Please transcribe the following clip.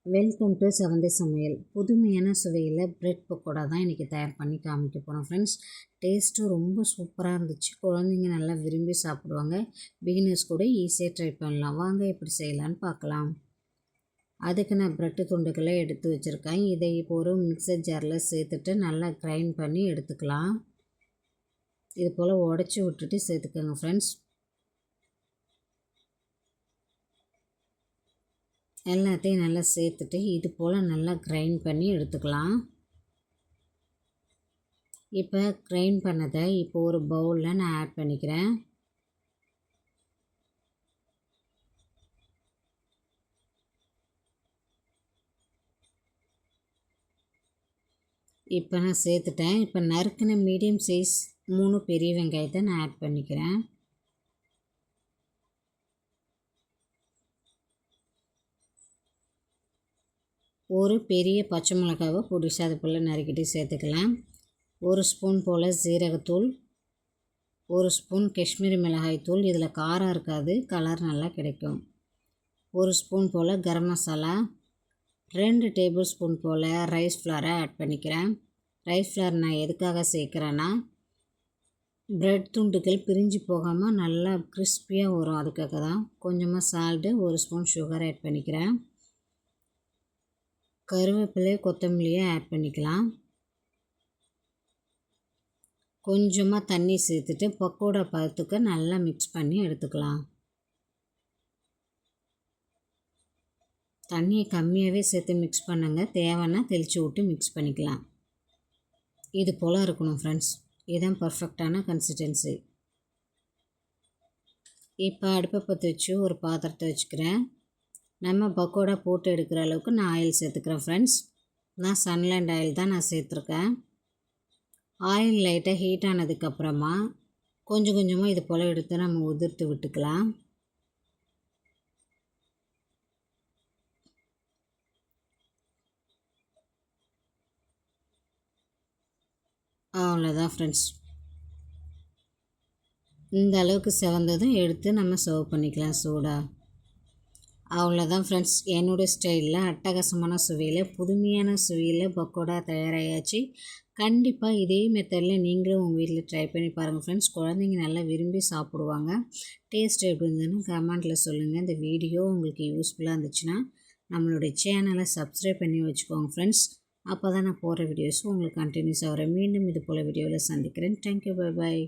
Welcome to செவந்தி சமையல். புதுமையான சுவையில் பிரெட் பக்கோடா தான் இன்றைக்கி தயார் பண்ணி காமிக்க போகிறோம் ஃப்ரெண்ட்ஸ். டேஸ்ட்டும் ரொம்ப சூப்பராக இருந்துச்சு. குழந்தைங்க நல்லா விரும்பி சாப்பிடுவாங்க. பிகினர்ஸ் கூட ஈஸியாக ட்ரை பண்ணலாம். வாங்க எப்படி செய்யலான்னு பார்க்கலாம். அதுக்கு நான் பிரெட்டு துண்டுகளை எடுத்து வச்சுருக்கேன். இதை இப்போ ஒரு மிக்சர் ஜாரில் சேர்த்துட்டு நல்லா கிரைண்ட் பண்ணி எடுத்துக்கலாம். இது போல் உடச்சி விட்டுட்டு சேர்த்துக்கோங்க ஃப்ரெண்ட்ஸ். எல்லாத்தையும் நல்லா சேர்த்துட்டு இது போல் நல்லா கிரைண்ட் பண்ணி எடுத்துக்கலாம். இப்போ கிரைண்ட் பண்ணதை இப்போ ஒரு பவுலில் நான் ஆட் பண்ணிக்கிறேன். இப்போ நான் சேர்த்துட்டேன். இப்போ நறுக்கின மீடியம் சைஸ் 3 பெரிய வெங்காயத்தை நான் ஆட் பண்ணிக்கிறேன். ஒரு பெரிய பச்சை மிளகாவை பொடிசாக அது போல் நறுக்கிட்டு சேர்த்துக்கலாம். 1 ஸ்பூன் போல் சீரகத்தூள், 1 ஸ்பூன் காஷ்மீரி மிளகாய் தூள். இதில் காரம் இருக்காது, கலர் நல்லா கிடைக்கும். 1 ஸ்பூன் போல் கரம் மசாலா, 2 டேபிள் ஸ்பூன் போல் ரைஸ் ஃப்ளாரை ஆட் பண்ணிக்கிறேன். ரைஸ் ஃப்ளார் நான் எதுக்காக சேர்க்குறேன்னா பிரெட் துண்டுகள் பிரிஞ்சு போகாமல் நல்லா கிறிஸ்பியாக வரும், அதுக்காக தான். கொஞ்சமாக சால்ட்டு, 1 ஸ்பூன் சுகர் ஆட் பண்ணிக்கிறேன். கருவேப்பிலை கொத்தமல்லியை ஆட் பண்ணிக்கலாம். கொஞ்சமாக தண்ணி சேர்த்துட்டு பக்கோடா பதத்துக்கு நல்லா மிக்ஸ் பண்ணி எடுத்துக்கலாம். தண்ணியை கம்மியாகவே சேர்த்து மிக்ஸ் பண்ணுங்க. தேவைன்னா தெளித்து விட்டு மிக்ஸ் பண்ணிக்கலாம். இது போல் இருக்கணும் ஃப்ரெண்ட்ஸ். இதுதான் பர்ஃபெக்டான கன்சிஸ்டன்சி. இப்போ அடுப்பை பற்ற வச்சு ஒரு பாத்திரத்தை வச்சுக்கிறேன். நம்ம பக்கோடா போட்டு எடுக்கிற அளவுக்கு நான் ஆயில் சேர்த்துக்கிறேன் ஃப்ரெண்ட்ஸ். நான் சன்லேண்ட் ஆயில் தான் நான் சேர்த்துருக்கேன். ஆயில் லைட்டாக ஹீட் ஆனதுக்கப்புறமா கொஞ்சம் கொஞ்சமாக இது போல் எடுத்து நம்ம உதிர்த்து விட்டுக்கலாம். அவ்வளோதான் ஃப்ரெண்ட்ஸ். இந்த அளவுக்கு செவந்ததும் எடுத்து நம்ம சர்வ் பண்ணிக்கலாம் சூடாக. அவ்வளோதான் ஃப்ரெண்ட்ஸ். என்னோடய ஸ்டைலில் அட்டகாசமான சுவையில் புதுமையான சுவையில் பக்கோடா தயாராகியாச்சு. கண்டிப்பாக இதே மெத்தடில் நீங்களும் உங்கள் வீட்டில் ட்ரை பண்ணி பாருங்கள் ஃப்ரெண்ட்ஸ். குழந்தைங்க நல்லா விரும்பி சாப்பிடுவாங்க. டேஸ்ட் எப்படி இருந்ததுன்னு கமெண்ட்டில் சொல்லுங்கள். இந்த வீடியோ உங்களுக்கு யூஸ்ஃபுல்லாக இருந்துச்சுன்னா நம்மளுடைய சேனலை சப்ஸ்கிரைப் பண்ணி வச்சுக்கோங்க ஃப்ரெண்ட்ஸ். அப்போ தான் நான் போடுற வீடியோஸும் உங்களுக்கு கண்டினியூஸாக வரும். மீண்டும் இது போல் வீடியோவில் சந்திக்கிறேன். Thank you, bye bye.